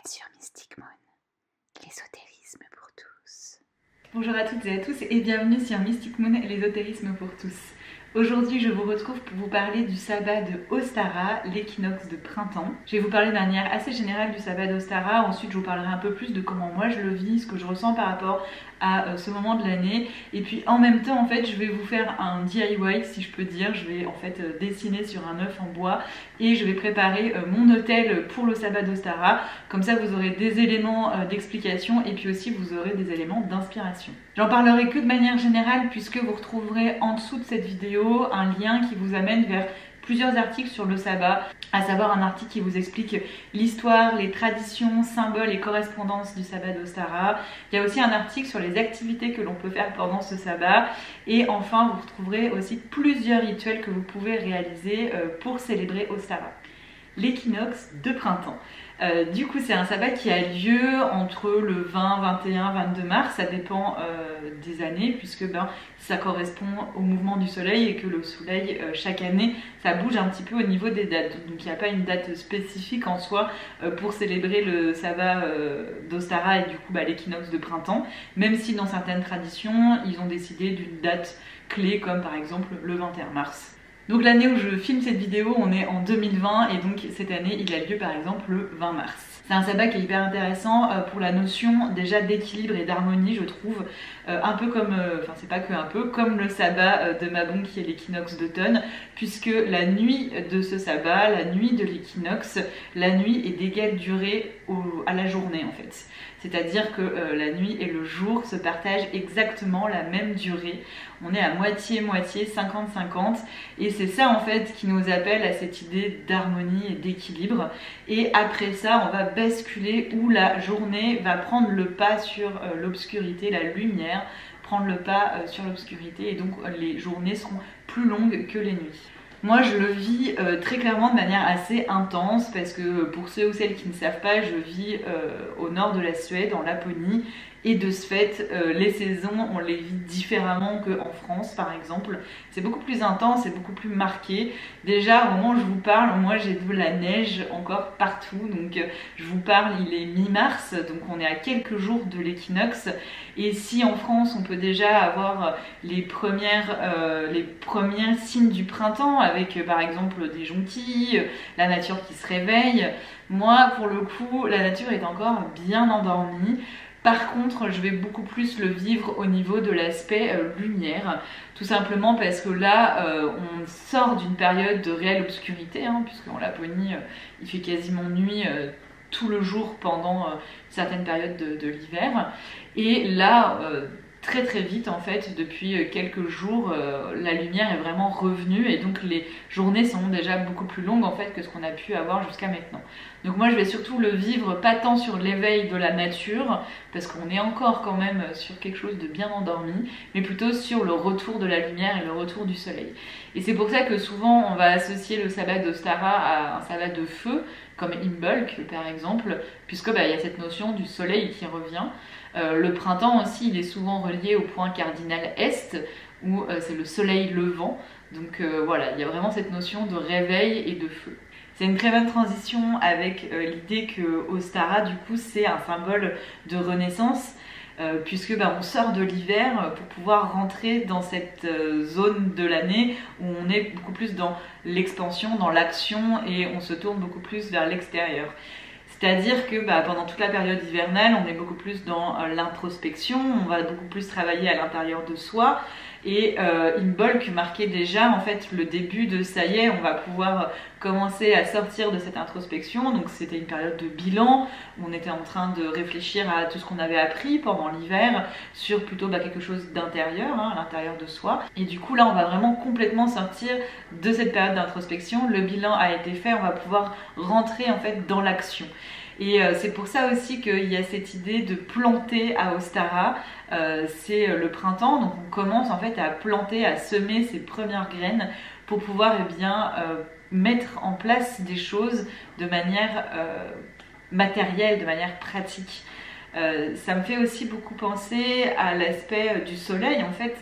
sur Mystic Moon, l'ésotérisme pour tous. Bonjour à toutes et à tous et bienvenue sur Mystic Moon, l'ésotérisme pour tous. Aujourd'hui, je vous retrouve pour vous parler du sabbat de Ostara, l'équinoxe de printemps. Je vais vous parler de manière assez générale du sabbat d'Ostara. Ensuite, je vous parlerai un peu plus de comment moi je le vis, ce que je ressens par rapport à ce moment de l'année. Et puis en même temps, en fait, je vais vous faire un DIY, si je peux dire. Je vais en fait dessiner sur un œuf en bois et je vais préparer mon hôtel pour le sabbat d'Ostara. Comme ça, vous aurez des éléments d'explication et puis aussi vous aurez des éléments d'inspiration. J'en parlerai que de manière générale puisque vous retrouverez en dessous de cette vidéo un lien qui vous amène vers plusieurs articles sur le sabbat, à savoir un article qui vous explique l'histoire, les traditions, symboles et correspondances du sabbat d'Ostara. Il y a aussi un article sur les activités que l'on peut faire pendant ce sabbat. Et enfin, vous retrouverez aussi plusieurs rituels que vous pouvez réaliser pour célébrer Ostara. L'équinoxe de printemps. Du coup, c'est un sabbat qui a lieu entre le 20, 21, 22 mars, ça dépend des années, puisque ça correspond au mouvement du soleil et que le soleil, chaque année, ça bouge un petit peu au niveau des dates. Donc il n'y a pas une date spécifique en soi pour célébrer le sabbat d'Ostara et du coup l'équinoxe de printemps, même si dans certaines traditions, ils ont décidé d'une date clé, comme par exemple le 21 mars. Donc l'année où je filme cette vidéo, on est en 2020 et donc cette année il a lieu par exemple le 20 mars. C'est un sabbat qui est hyper intéressant pour la notion déjà d'équilibre et d'harmonie, je trouve, un peu comme, enfin c'est pas que un peu, comme le sabbat de Mabon qui est l'équinoxe d'automne, puisque la nuit de ce sabbat, la nuit de l'équinoxe, la nuit est d'égale durée à la journée en fait. C'est-à-dire que la nuit et le jour se partagent exactement la même durée. On est à moitié-moitié, 50-50. Et c'est ça en fait qui nous appelle à cette idée d'harmonie et d'équilibre. Et après ça, on va basculer où la journée va prendre le pas sur l'obscurité, la lumière prendre le pas sur l'obscurité. Et donc les journées seront plus longues que les nuits. Moi je le vis très clairement de manière assez intense parce que pour ceux ou celles qui ne savent pas, je vis au nord de la Suède, en Laponie. Et de ce fait, les saisons, on les vit différemment qu'en France par exemple. C'est beaucoup plus intense, c'est beaucoup plus marqué. Déjà, au moment où je vous parle, moi j'ai de la neige encore partout. Donc je vous parle, il est mi-mars, donc on est à quelques jours de l'équinoxe. Et si en France, on peut déjà avoir les premiers signes du printemps, avec par exemple des jonquilles, la nature qui se réveille, moi pour le coup, la nature est encore bien endormie. Par contre, je vais beaucoup plus le vivre au niveau de l'aspect lumière, tout simplement parce que là, on sort d'une période de réelle obscurité, puisqu'en Laponie, il fait quasiment nuit tout le jour pendant certaines périodes de l'hiver. Et là, très très vite en fait, depuis quelques jours, la lumière est vraiment revenue et donc les journées sont déjà beaucoup plus longues en fait que ce qu'on a pu avoir jusqu'à maintenant. Donc moi je vais surtout le vivre pas tant sur l'éveil de la nature, parce qu'on est encore quand même sur quelque chose de bien endormi, mais plutôt sur le retour de la lumière et le retour du soleil. Et c'est pour ça que souvent on va associer le sabbat d'Ostara à un sabbat de feu, comme Imbolc par exemple, puisque il y a cette notion du soleil qui revient. Le printemps aussi, il est souvent relié au point cardinal est, où c'est le soleil levant. Donc voilà, il y a vraiment cette notion de réveil et de feu. C'est une très bonne transition avec l'idée que Ostara, du coup, c'est un symbole de renaissance, puisque on sort de l'hiver pour pouvoir rentrer dans cette zone de l'année où on est beaucoup plus dans l'expansion, dans l'action, et on se tourne beaucoup plus vers l'extérieur. C'est-à-dire que pendant toute la période hivernale, on est beaucoup plus dans l'introspection, on va beaucoup plus travailler à l'intérieur de soi. Et Imbolc marquait déjà en fait le début de ça y est, on va pouvoir commencer à sortir de cette introspection. Donc c'était une période de bilan où on était en train de réfléchir à tout ce qu'on avait appris pendant l'hiver sur plutôt quelque chose d'intérieur, à l'intérieur de soi. Et du coup là on va vraiment complètement sortir de cette période d'introspection. Le bilan a été fait, on va pouvoir rentrer en fait dans l'action. Et c'est pour ça aussi qu'il y a cette idée de planter à Ostara. C'est le printemps, donc on commence en fait à planter, à semer ses premières graines pour pouvoir mettre en place des choses de manière matérielle, de manière pratique. Ça me fait aussi beaucoup penser à l'aspect du soleil. En fait,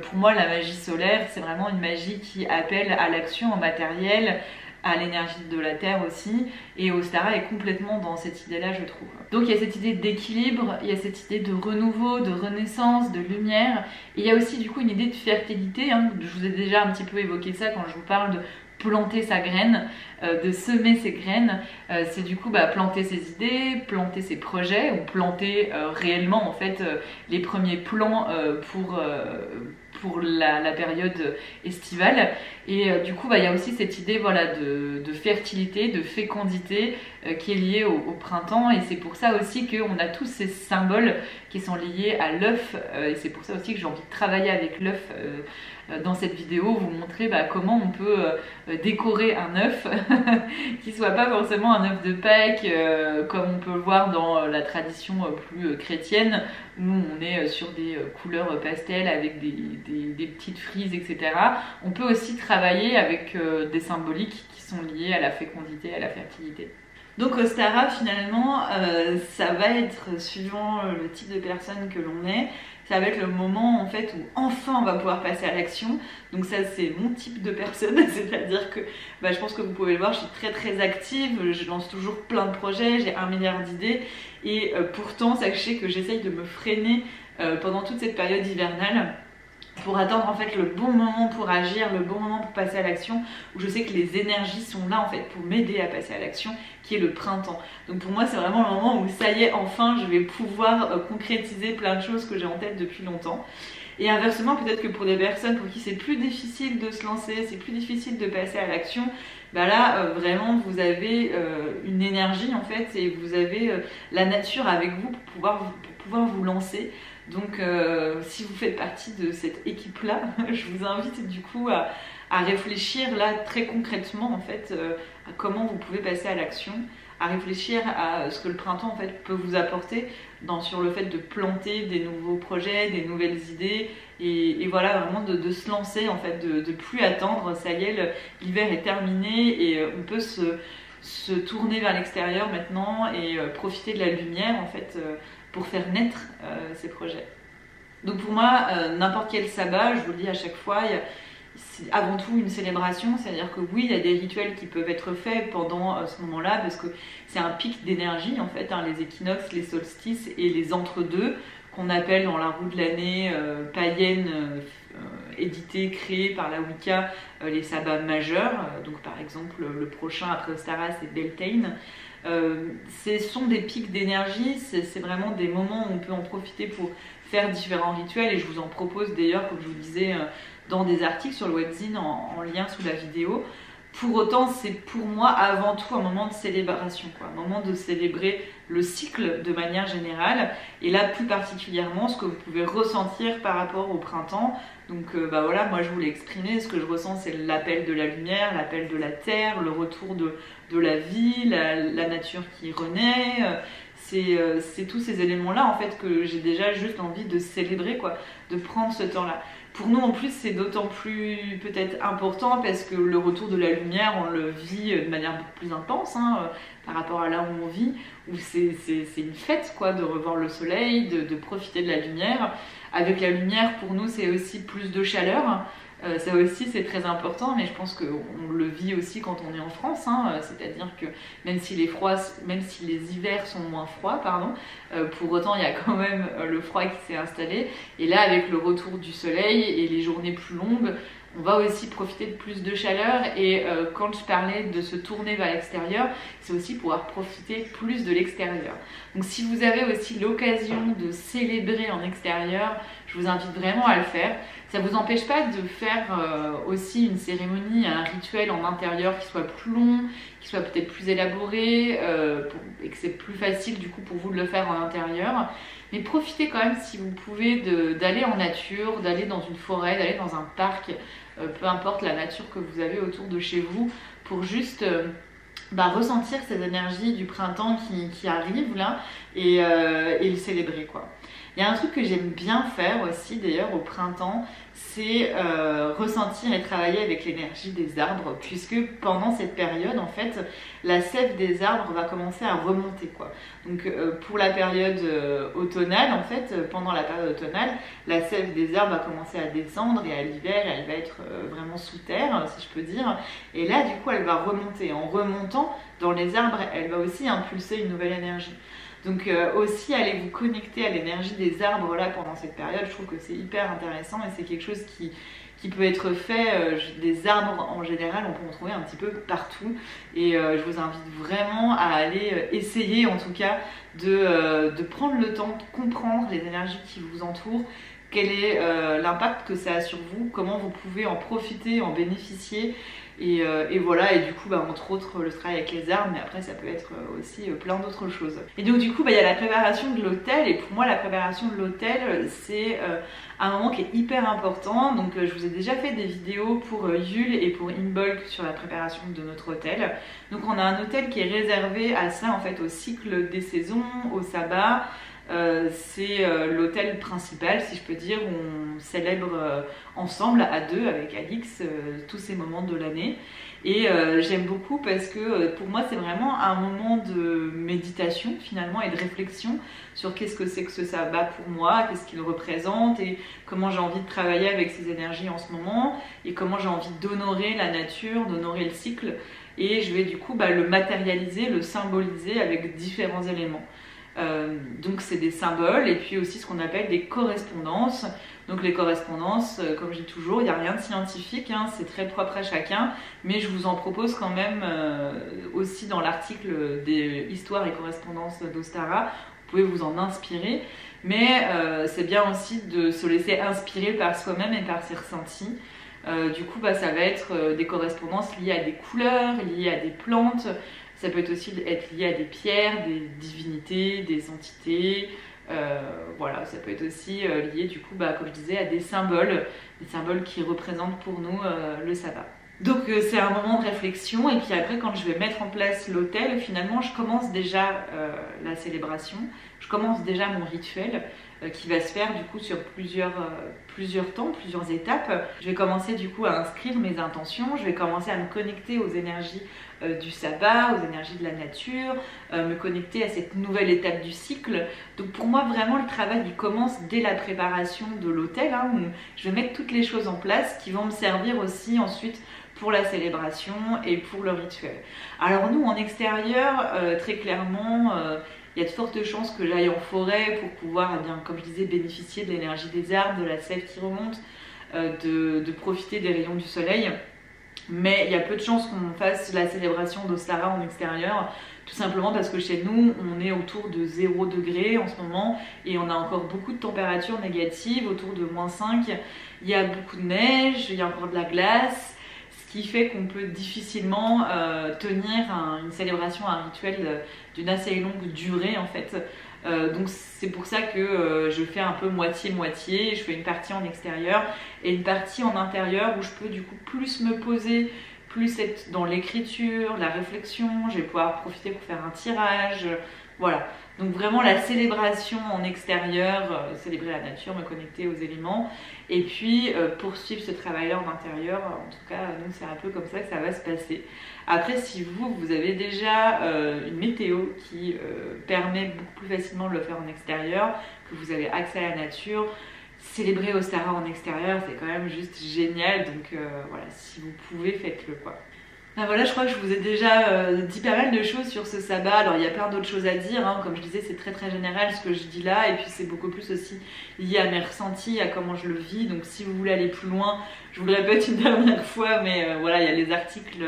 pour moi, la magie solaire, c'est vraiment une magie qui appelle à l'action, au matériel, à l'énergie de la Terre aussi, et Ostara est complètement dans cette idée-là, je trouve. Donc il y a cette idée d'équilibre, il y a cette idée de renouveau, de renaissance, de lumière, et il y a aussi du coup une idée de fertilité, hein. Je vous ai déjà un petit peu évoqué ça quand je vous parle de planter sa graine, de semer ses graines, c'est du coup planter ses idées, planter ses projets, ou planter réellement en fait les premiers plans pour la période estivale. Et du coup il y a aussi cette idée voilà, de fertilité, de fécondité qui est liée au printemps, et c'est pour ça aussi qu'on a tous ces symboles qui sont liés à l'œuf, et c'est pour ça aussi que j'ai envie de travailler avec l'œuf dans cette vidéo, vous montrer comment on peut décorer un œuf qui soit pas forcément un œuf de Pâques comme on peut le voir dans la tradition plus chrétienne, où on est sur des couleurs pastel avec des petites frises, etc. On peut aussi travailler avec des symboliques qui sont liées à la fécondité, à la fertilité. Donc Ostara finalement ça va être, suivant le type de personne que l'on est, ça va être le moment en fait où enfin on va pouvoir passer à l'action. Donc ça c'est mon type de personne, c'est-à-dire que je pense que vous pouvez le voir, je suis très active, je lance toujours plein de projets, j'ai 1 milliard d'idées, et pourtant sachez que j'essaye de me freiner pendant toute cette période hivernale, pour attendre en fait le bon moment pour agir, le bon moment pour passer à l'action, où je sais que les énergies sont là en fait pour m'aider à passer à l'action, qui est le printemps. Donc pour moi c'est vraiment le moment où ça y est, enfin je vais pouvoir concrétiser plein de choses que j'ai en tête depuis longtemps. Et inversement, peut-être que pour des personnes pour qui c'est plus difficile de se lancer, c'est plus difficile de passer à l'action, là vraiment vous avez une énergie en fait, et vous avez la nature avec vous pour pouvoir vous lancer. Donc si vous faites partie de cette équipe là, je vous invite du coup à réfléchir là très concrètement en fait à comment vous pouvez passer à l'action, à réfléchir à ce que le printemps en fait peut vous apporter sur le fait de planter des nouveaux projets, des nouvelles idées, et voilà vraiment de se lancer en fait, de plus attendre, ça y est, l'hiver est terminé et on peut se tourner vers l'extérieur maintenant et profiter de la lumière en fait pour faire naître ces projets. Donc pour moi, n'importe quel sabbat, je vous le dis à chaque fois, c'est avant tout une célébration, c'est-à-dire que oui, il y a des rituels qui peuvent être faits pendant ce moment-là, parce que c'est un pic d'énergie en fait, hein, les équinoxes, les solstices et les entre-deux, qu'on appelle dans la roue de l'année païenne, éditée, créée par la Wicca, les sabbats majeurs. Donc par exemple, le prochain après Ostara, c'est Beltane. Ce sont des pics d'énergie, c'est vraiment des moments où on peut en profiter pour faire différents rituels, et je vous en propose d'ailleurs, comme je vous disais, dans des articles sur le webzine en lien sous la vidéo. Pour autant, c'est pour moi avant tout un moment de célébration, quoi, un moment de célébrer le cycle de manière générale, et là plus particulièrement ce que vous pouvez ressentir par rapport au printemps. Donc voilà, moi je vous l'ai exprimé, ce que je ressens c'est l'appel de la lumière, l'appel de la terre, le retour de la vie, la nature qui renaît. C'est tous ces éléments-là en fait que j'ai déjà juste envie de célébrer, quoi, de prendre ce temps-là. Pour nous en plus c'est d'autant plus peut-être important parce que le retour de la lumière on le vit de manière beaucoup plus intense, hein, par rapport à là où on vit, où c'est une fête, quoi, de revoir le soleil, de profiter de la lumière. Avec la lumière pour nous c'est aussi plus de chaleur. Ça aussi c'est très important, mais je pense qu'on le vit aussi quand on est en France, hein, c'est-à-dire que même si les hivers sont moins froids, pour autant il y a quand même le froid qui s'est installé, et là avec le retour du soleil et les journées plus longues, on va aussi profiter de plus de chaleur, et quand je parlais de se tourner vers l'extérieur, c'est aussi pouvoir profiter plus de l'extérieur. Donc si vous avez aussi l'occasion de célébrer en extérieur, je vous invite vraiment à le faire. Ça ne vous empêche pas de faire aussi une cérémonie, un rituel en intérieur qui soit plus long, qui soit peut-être plus élaboré, et que c'est plus facile du coup pour vous de le faire en intérieur. Mais profitez quand même, si vous pouvez, d'aller en nature, d'aller dans une forêt, d'aller dans un parc, peu importe la nature que vous avez autour de chez vous, pour juste ressentir ces énergies du printemps qui arrivent là, et le célébrer, quoi. Il y a un truc que j'aime bien faire aussi d'ailleurs au printemps, c'est ressentir et travailler avec l'énergie des arbres, puisque pendant cette période en fait la sève des arbres va commencer à remonter quoi. Donc pour la période automnale en fait, pendant la période automnale, la sève des arbres va commencer à descendre et à l'hiver elle va être vraiment sous terre si je peux dire, et là du coup elle va remonter. En remontant dans les arbres, elle va aussi impulser une nouvelle énergie. Donc aussi allez vous connecter à l'énergie des arbres là pendant cette période, je trouve que c'est hyper intéressant et c'est quelque chose qui peut être fait, des arbres en général, on peut en trouver un petit peu partout et je vous invite vraiment à aller essayer en tout cas de prendre le temps de comprendre les énergies qui vous entourent, quel est l'impact que ça a sur vous, comment vous pouvez en profiter, en bénéficier. Et voilà, et du coup, entre autres, le travail avec les arbres, mais après, ça peut être aussi plein d'autres choses. Et donc, du coup, il y a la préparation de l'hôtel, et pour moi, la préparation de l'hôtel, c'est un moment qui est hyper important. Donc, je vous ai déjà fait des vidéos pour Yule et pour Imbolc sur la préparation de notre hôtel. Donc, on a un hôtel qui est réservé à ça, en fait, au cycle des saisons, au sabbat. C'est l'hôtel principal, si je peux dire, où on célèbre ensemble à deux avec Alix tous ces moments de l'année. Et j'aime beaucoup parce que pour moi c'est vraiment un moment de méditation finalement et de réflexion sur qu'est-ce que c'est que ce sabbat pour moi, qu'est-ce qu'il représente et comment j'ai envie de travailler avec ces énergies en ce moment et comment j'ai envie d'honorer la nature, d'honorer le cycle. Et je vais du coup le matérialiser, le symboliser avec différents éléments. Donc c'est des symboles et puis aussi ce qu'on appelle des correspondances. Donc les correspondances, comme je dis toujours, il n'y a rien de scientifique, hein, c'est très propre à chacun, mais je vous en propose quand même aussi dans l'article des histoires et correspondances d'Ostara, vous pouvez vous en inspirer, mais c'est bien aussi de se laisser inspirer par soi-même et par ses ressentis. Du coup ça va être des correspondances liées à des couleurs, liées à des plantes. Ça peut aussi être lié à des pierres, des divinités, des entités. Voilà, ça peut être aussi lié du coup, comme je disais, à des symboles qui représentent pour nous le sabbat. Donc c'est un moment de réflexion et puis après quand je vais mettre en place l'hôtel, finalement je commence déjà la célébration, je commence déjà mon rituel qui va se faire du coup sur plusieurs temps, plusieurs étapes. Je vais commencer du coup à inscrire mes intentions, je vais commencer à me connecter aux énergies du sabbat, aux énergies de la nature, me connecter à cette nouvelle étape du cycle. Donc pour moi vraiment le travail il commence dès la préparation de l'hôtel, hein, où je vais mettre toutes les choses en place qui vont me servir aussi ensuite pour la célébration et pour le rituel. Alors nous en extérieur, très clairement, il y a de fortes chances que j'aille en forêt pour pouvoir, comme je disais, bénéficier de l'énergie des arbres, de la sève qui remonte, de profiter des rayons du soleil. Mais il y a peu de chances qu'on fasse la célébration d'Ostara en extérieur, tout simplement parce que chez nous, on est autour de 0 degré en ce moment et on a encore beaucoup de températures négatives, autour de -5. Il y a beaucoup de neige, il y a encore de la glace, ce qui fait qu'on peut difficilement tenir une célébration, un rituel d'une assez longue durée en fait. Donc c'est pour ça que je fais un peu moitié-moitié, je fais une partie en extérieur et une partie en intérieur où je peux du coup plus me poser, plus être dans l'écriture, la réflexion, je vais pouvoir profiter pour faire un tirage, voilà. Donc vraiment la célébration en extérieur, célébrer la nature, me connecter aux éléments et puis poursuivre ce travail-là en intérieur. En tout cas, nous c'est un peu comme ça que ça va se passer. Après, si vous avez déjà une météo qui permet beaucoup plus facilement de le faire en extérieur, que vous avez accès à la nature, célébrer Ostara en extérieur, c'est quand même juste génial. Donc voilà, si vous pouvez, faites-le quoi. Voilà, je crois que je vous ai déjà dit pas mal de choses sur ce sabbat. Alors il y a plein d'autres choses à dire, hein. Comme je disais, c'est très général ce que je dis là, et puis c'est beaucoup plus aussi lié à mes ressentis, à comment je le vis. Donc si vous voulez aller plus loin, je vous le répète une dernière fois, mais voilà, il y a les articles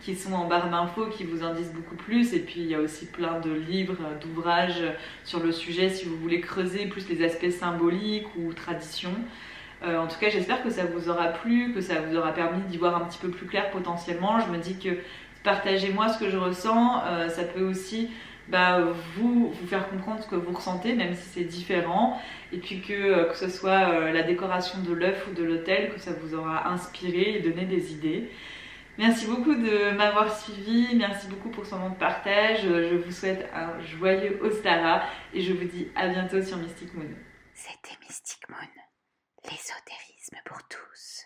qui sont en barre d'infos qui vous en disent beaucoup plus, et puis il y a aussi plein de livres, d'ouvrages sur le sujet si vous voulez creuser plus les aspects symboliques ou traditions. En tout cas, j'espère que ça vous aura plu, que ça vous aura permis d'y voir un petit peu plus clair potentiellement. Je me dis que partagez-moi ce que je ressens, ça peut aussi vous faire comprendre ce que vous ressentez, même si c'est différent. Et puis que ce soit la décoration de l'œuf ou de l'hôtel, que ça vous aura inspiré et donné des idées. Merci beaucoup de m'avoir suivi, merci beaucoup pour ce moment de partage. Je vous souhaite un joyeux Ostara et je vous dis à bientôt sur Mystic Moon. C'était Mystic Moon, l'ésotérisme pour tous.